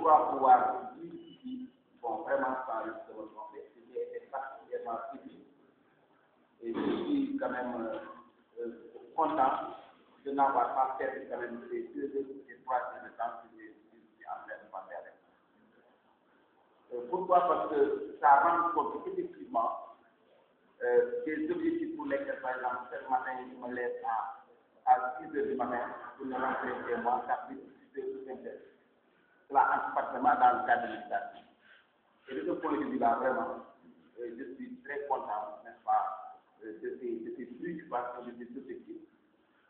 crois pouvoir dire ici, bon, vraiment sans risque de me tromper, c'est particulièrement utile. Et je suis quand même content de n'avoir pas perdu quand même ces 2 heures ou ces 3 heures de temps que je suis en train de passer avec. Pourquoi? Parce que ça rend compte effectivement des objectifs pour lesquels, par exemple, ce matin, je me lève à 6 heures du matin pour me rentrer chez moi, ça fait 6 heures ou 5 heures. Cela entre parfaitement dans le cadre de l'éducation. Et de ce point de vue-là, vraiment, je suis très content, n'est-ce pas, de ces préoccupations, de ces objectifs.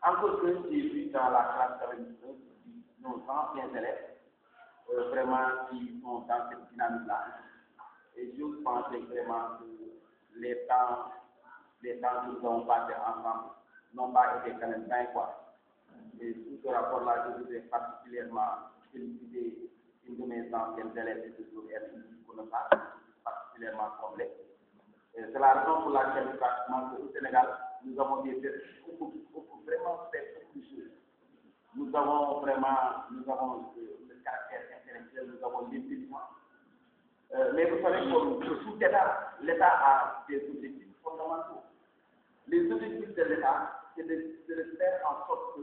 Encore que j'ai vu dans la classe avec nos anciens élèves, vraiment qui sont dans cette dynamique-là. Et je pense vraiment que les temps que nous avons passés ensemble n'ont pas été quand même bien quoi. Et sous ce rapport-là, je voudrais particulièrement féliciter une de mes anciennes élèves de toujours être pour ne pas particulièrement complexe. C'est la raison pour laquelle pratiquement au Sénégal, nous avons vraiment fait beaucoup de choses. Nous avons le caractère intellectuel, nous avons l'intelligence. Mais vous savez que tout l'État a des objectifs fondamentaux. Les objectifs de l'État, c'est de faire en sorte que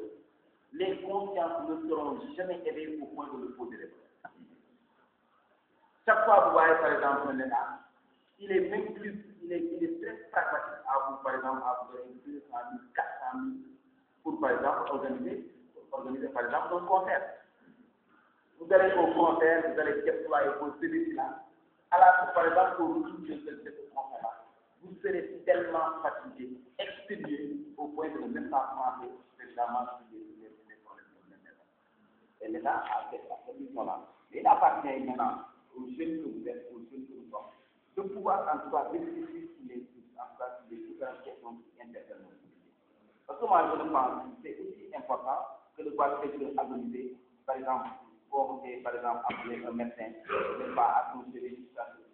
les consciences ne seront jamais éveillées au point de le poser des problèmes. Chaque fois que vous voyez par exemple l'État, il est très pragmatique à vous, par exemple, à vous donner 200 000, 400 000 pour, par exemple, organiser par exemple, un concert. Vous allez au concert, vous allez déployer vos services là. À la fin, par exemple, pour vous de ce concert-là, vous serez tellement fatigué, exténué, au point de ne même pas commencer évidemment sur les problèmes de l'État. Et l'État a cette mission-là. Et il appartient maintenant aux jeunes que vous êtes, aux jeunes que nous sommes, de pouvoir en tout cas réfléchir sur les différentes questions qui interviennent. Parce que moi, je pense que c'est aussi important que de pouvoir organiser, par exemple, par exemple, appeler un médecin, ne pas annoncer les situations.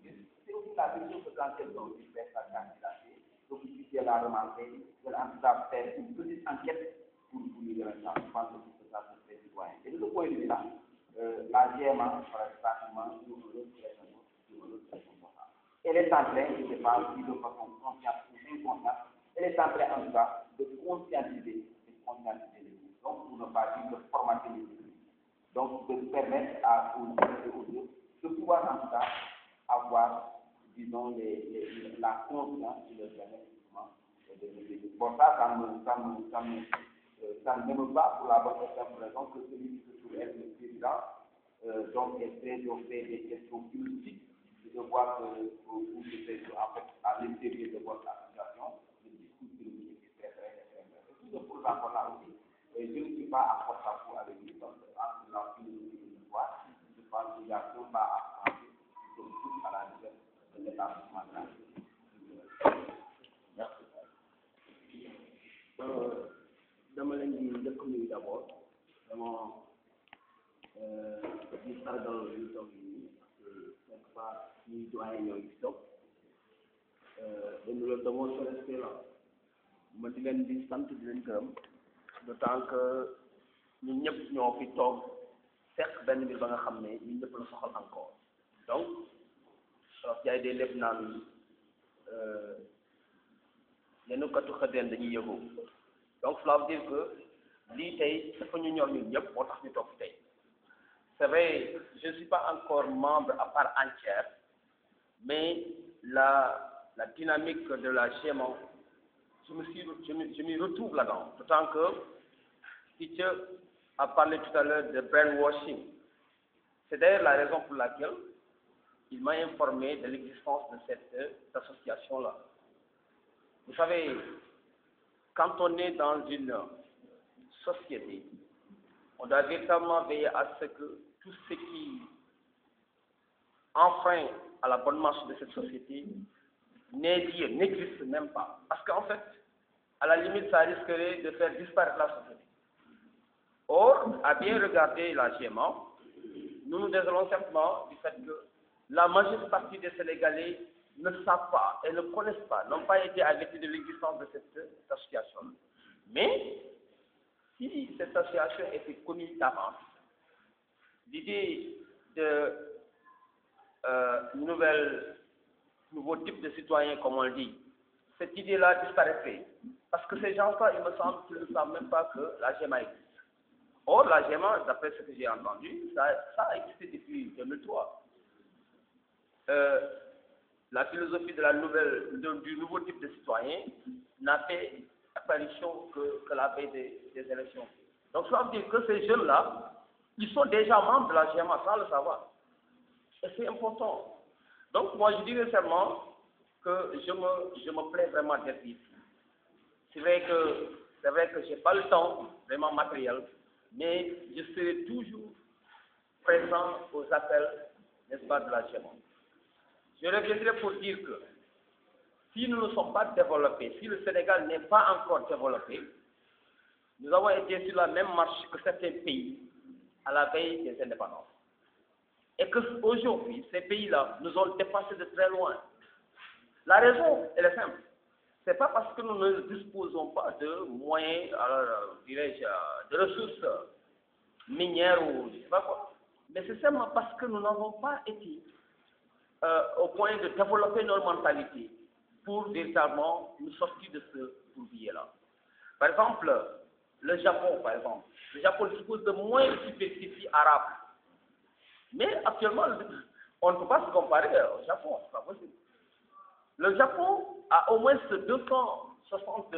C'est aussi la question que quand quelqu'un aussi fait sa candidature, que vous puissiez la remarquer, en tout cas faire une petite enquête pour vous dire ça. Je pense que ça se fait citoyen. Et de ce point de vue-là, la GMA, pratiquement, nous elle est en train, je ne sais pas si de façon consciente ou inconsciente, elle est en train en tout cas de conscientiser les gens. Donc, pour ne pas dire de formater les gens. Donc, de permettre aux autres de pouvoir en tout cas avoir, disons, la conscience qui leur permet justement de vivre. Bon, ça ne m'aime pas pour la bonne et simple raison que celui qui se trouve être le président, donc est très au fait des questions politiques, de voir que vous êtes en fait à l'intérieur de votre association, le discours politique est très important. Et tout ce programme-là aussi, je ne suis pas à porte à vous avec lui, donc entre la philosophie et l'histoire, je pense qu'il y a un pas à prendre, nous sommes tous à la recherche de l'établissement de la vie. Merci. Dama leen di njëkk nuyu d'abord dama di sargal yu toog yi quelque part ñuy doyen ñoo ngi toog dañu leen demoon sa respect la ma di leen di sant di leen gërëm d'autant que ñun ñëpp ñoo fi toog fekk benn mbir ba nga xam ne ñun ñëpp la soxal encore donc jaay dee lépp naan yenn katu xëddeen dañuy yëgoo donc cela veut dire que lii tey dafa ñu ñor ñun ñëpp moo tax ñu toog tey c'est vrai je ne suis pas encore membre à part entière mais la dynamique de la GMA je m'y retrouve là-dedans d'autant que Teacher a parlé tout à l'heure de brainwashing. C'est d'ailleurs la raison pour laquelle il m'a informé de l'existence de cette association-là. Vous savez, quand on est dans une société, on doit véritablement veiller à ce que tout ce qui enfreint à la bonne marche de cette société n'existe même pas. Parce qu'en fait, à la limite, ça risquerait de faire disparaître la société. Or, à bien regarder la GMA, nous nous désolons simplement du fait que la majeure partie des Sénégalais ne savent pas et ne connaissent pas, n'ont pas été avertis de l'existence de cette association. Mais, si cette association était connue d'avance, l'idée de nouveaux types de citoyens, comme on le dit, cette idée-là disparaîtrait. Parce que ces gens-là, il me semble qu'ils ne savent même pas que la GEMA existe. Or, la GEMA, d'après ce que j'ai entendu, ça a existé depuis 2003. La philosophie du nouveau type de citoyen n'a fait apparition que la veille des élections. Donc, ça veut dire que ces jeunes-là, ils sont déjà membres de la GEMA sans le savoir. Et c'est important. Donc, moi, je dirais seulement que je me plais vraiment d'être ici. C'est vrai que je n'ai pas le temps vraiment matériel, mais je serai toujours présent aux appels, n'est-ce pas, de la GEMA. Je reviendrai pour dire que si nous ne sommes pas développés, si le Sénégal n'est pas encore développé, nous avons été sur la même marche que certains pays à la veille des indépendances. Et qu'aujourd'hui, ces pays-là nous ont dépassés de très loin. La raison, elle est simple. Ce n'est pas parce que nous ne disposons pas de moyens, de ressources minières ou je ne sais pas quoi, mais c'est seulement parce que nous n'avons pas été au point de développer nos mentalités pour véritablement nous sortir de ce bourbier-là. Par exemple, le Japon dispose de moins de superficie arable. Mais actuellement, on ne peut pas se comparer au Japon, c'est pas possible. Le Japon a au moins 260,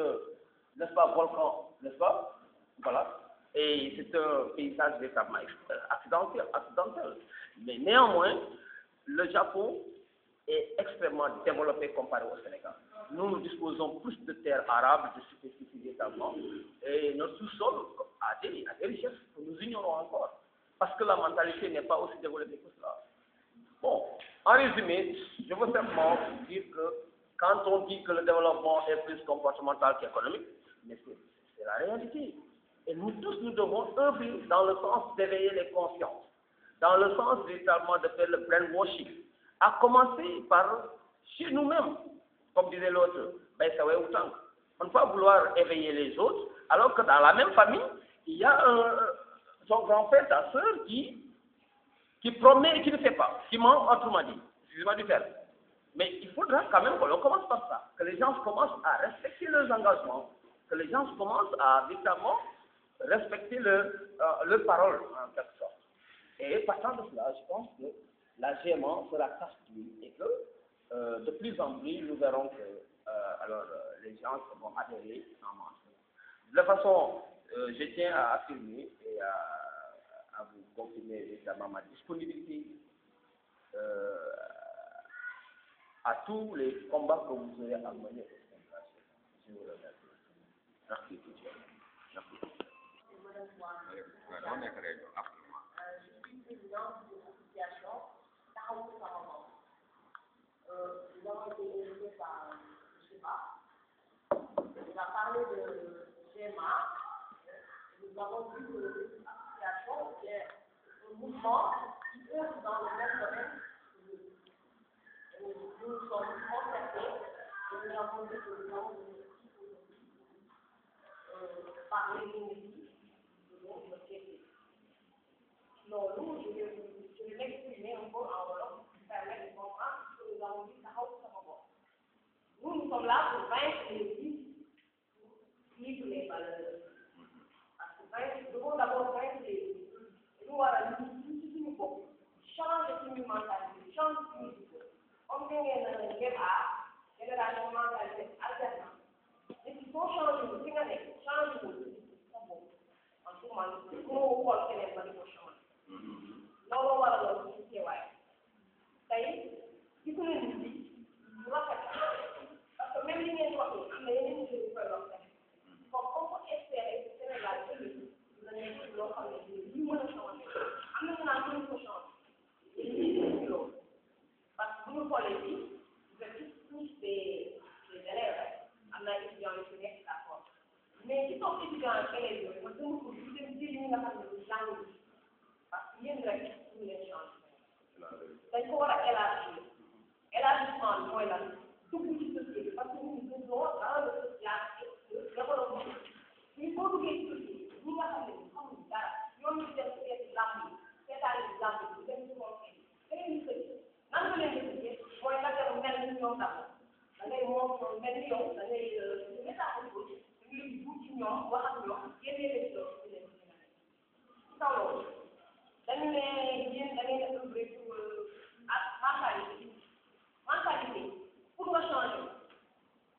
n'est-ce pas, volcans, n'est-ce pas? Voilà. Et c'est un paysage véritablement accidentel. Mais néanmoins, le Japon est extrêmement développé comparé au Sénégal. Nous disposons plus de terres arables, de superficie véritablement, et notre sous-sol a des richesses que nous ignorons encore. Parce que la mentalité n'est pas aussi développée que cela. Bon, en résumé, je veux simplement dire que quand on dit que le développement est plus comportemental qu'économique, mais c'est la réalité. Et nous tous, nous devons œuvrer dans le sens d'éveiller les consciences, dans le sens véritablement de faire le brainwashing, à commencer par chez nous-mêmes, comme disait l'autre, on ne peut pas vouloir éveiller les autres, alors que dans la même famille, il y a son grand-père, sa soeur qui promet et qui ne fait pas, qui ment, autrement dit, excusez-moi du terme. Mais il faudra quand même que l'on commence par ça, que les gens commencent à respecter leurs engagements, que les gens commencent à véritablement respecter leurs paroles, en quelque sorte. Et partant de cela, je pense que la GMA sera casse-couille et que de plus en plus, nous verrons que les gens vont adhérer en masse. De toute façon, je tiens à affirmer et à vous confirmer évidemment ma disponibilité à tous les combats que vous aurez à mener. Je vous remercie. Merci. Merci. Je suis présidente de l'association Tahaou Samaman. Nous avons été invités par M. Il a parlé de GEMA. Nous avons vu que l'association est un mouvement qui œuvre dans le même domaine. Nous sommes concertés et nous avons vu que nous avons parler d'initiative de notre société. Donc, nous, je vais m'exprimer un peu en wolof pour permettre de comprendre ce que nous avons dit Tahaou Samaman. Nous sommes là pour vaincre les vices, pour vivre les valeurs. Nous devons d'abord vaincre les vices. Nous, voilà, nous changer suñu mentalité, changer suñu jikko. Comme que ngeen débat, génération mentalité alternance. Et il faut changer le fi nga nekk, changer le sa bopp. En tout cas, moo xool keneen ba di ko changer. Loolu waraloon ci teewaay. Tey gis nañu ni lu rafet parce que même li ngeen wax ni am na yeneen yu koy wax tamit. Comme on peut espérer Sénégal ëllëg dina nekk loo xam ne ñu mën a changer. Am na ñu naan mënuñ ko changer. Parce que bu ñu xoolee fii vous êtes tous des élèves am na étudiants yu fi nekk d'accord mais ci toog étudiants ak élèves yooyu man dama ko gis dem jël ñi nga xam ne du jàng bi parce que yéen rek ñu leen changé dañ ko war a élargir élargissement bi mooy lan dugg ci société parce que ñu ngi doon dans le social le développement ñu boo duggee ci société ñi nga xam ne xamuñ dara ñoom ñu dem ci làmb yi seetaan yi làmb yi dem ci ñoom daal da ngay moom ñoom mel ni yow da ngay métamorphose da ngay dugg ci ñoom wax ak ñoom génnee leen ci loolu ci leen ci kaw loolu dañu ne yéen da ngay def œuvre pour ak mentalité pour nga changer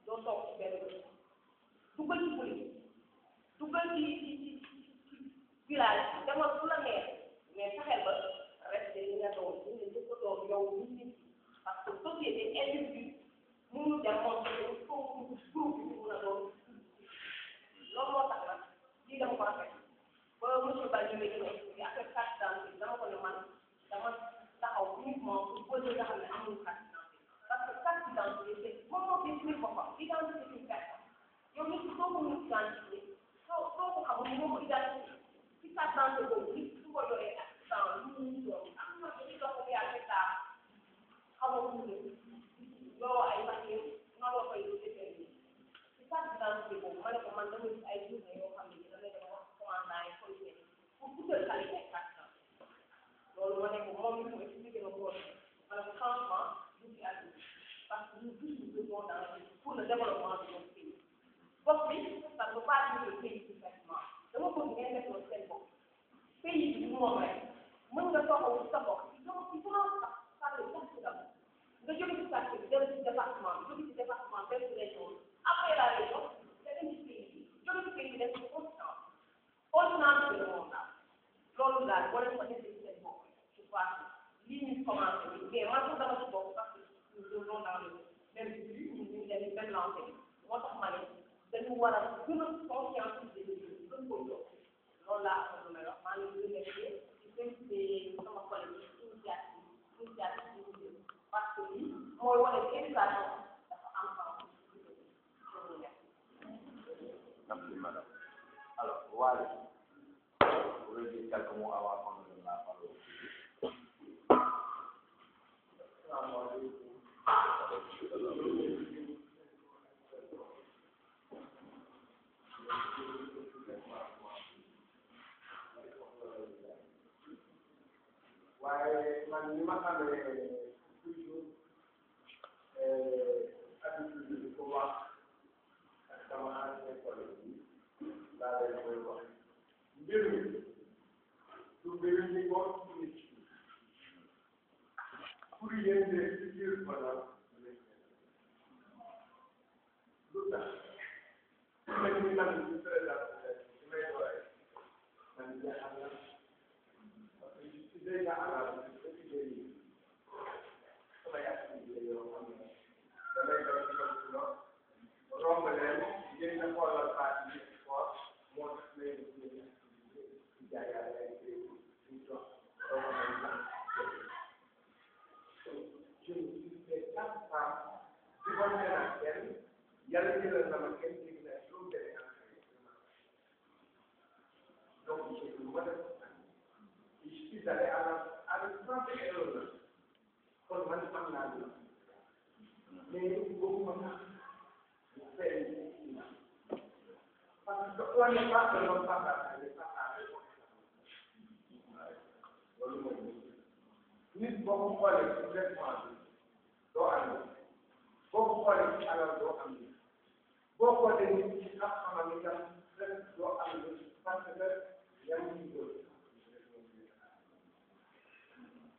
doo toog ci benn dugal ci politique dugal ci village demal fu la neex mais fexeel ba resté li nga doon li nga jëkk doon yow nit parce que société individu mënu dem moom foofu groupe bi mun a doon loolu moo tax nag lii dama ko rafet ba monsieur Ba ñu léegi ne affaire carte d'identité dama ko ne man dama taxaw uniquement pour poser nga xam ne amul carte d'identité parce que carte d'identité moom moo définir boppam identité c'est une personne yow nit soo ko mun identifié soo ko xamul ni moom identifié ci carte d'identité boobu nit su ko yoree ak temps lu mu doon am na ci dox bi ak état xamoo fu mu yoo ay papier noonu la koy déterminer ci carte d'identité boobu ma ne ko man dama gis ay journée yoo xam ne damay dem wax commandant yi policier pour utal xale yi ay carte d'identité loolu ma ne ko moom ñu ko expliqué ma ko ma ne ko franchement ñu ci àddu parce que nous tous nous devons dans pour le développement de notre pays bopp bi ça ne veut pas dire le pays complètement dama bëgg ngeen def loolu seen bopp pays bi moom rek mën nga toxaw ci sa bopp donc il faut parler carte d'identité nga jóge ci quartier bi dem ci département bi jóge ci département dem ci région après la région nga dem ci pays bi jóge ci pays bi dem ci continent bi le monde loolu daal boo leen ko defee ci seen bopp je crois que lii ñu commencé bi mais man sax dama ci bokk parce que nous devons dans le même but ñu dem benn lancé moo tax ma ne dañu war a gën a conscientiser gën ko jox loolu laa am lu may wax maa ngi remercier di féliciter sama collègue initiative parce que lii mooy wane éducation dafa am sens. Merci madame. Alors, Wally, vous voulez dire quelques mots avant qu'on ne donne la parole? waaye man ni ma xamee toujours habitude di ko wax ak sama ancien collègue yi laa leen koy wax mbir mi du mbir mi ko nit pour yéen de futur bonheur lu tax su ma ñu man ci président su may doole man jaaxal na déjà arabe étudier samay activité yoo xam ne damay def ci loolu romb leen ngeen na xoolal parti bi sport moo tax may def ci activité di jaayaale ay crédit di jox romb leen sax je me suis fait 4 fois di ko mel ak kenn yàlla jëlal na ma kenn dégg na loolu demee en donc je suis modeste je suis allé à la santé et l'honneur kon man am naa lu mais boobu ma tax mu fay parce que on n'est pas de l'homme partagé loolu mooy nit boo ko xoolee ci traitement bi doo am boo ko xoolee ci alal doo am boo xoolee nit ci xam-xamam itam doo am parce que yaa ngi ci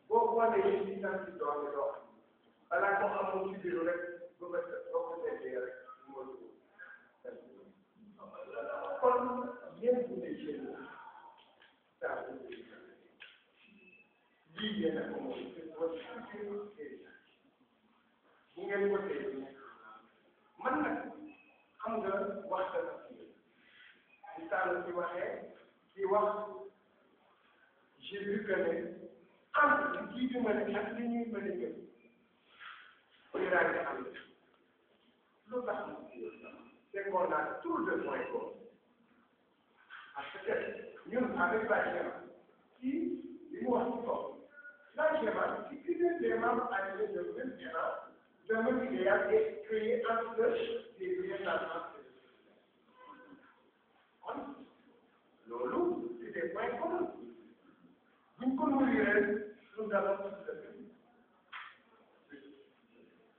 boo xoolee yéen ñi sant doole doo xam balaa ko amoon ci biir rek ba ba boo ko seetee rek moo dugg kon yéen bu dee yéen saa bu dee lii yéen a ko moom c'est votre futur bu ngeen ko dee man nag xam nga wax dëgg ci saa la ci waxee ci wax j'ai vu que ne entre kii bi ma ne ak li ñuy mën a jël am lu tax c'est qu'on a trop de points communs parce que ñun avec la GEMA qui li mu wax ci kaw la GEMA qui crée des membres alliés de même GEMA de même idéal est créé entre les liens d'alliance kon loolu c'est des points communs buñ ko nourrir nous allons tous le faire.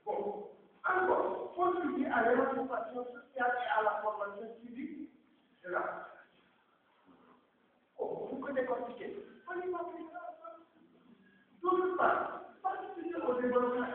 Bon, Encore, contribuer à l'émancipation sociale et à la formation civique de la société. Oh, vous pouvez décortiquer. On y va plus. D'autre part, participer au développement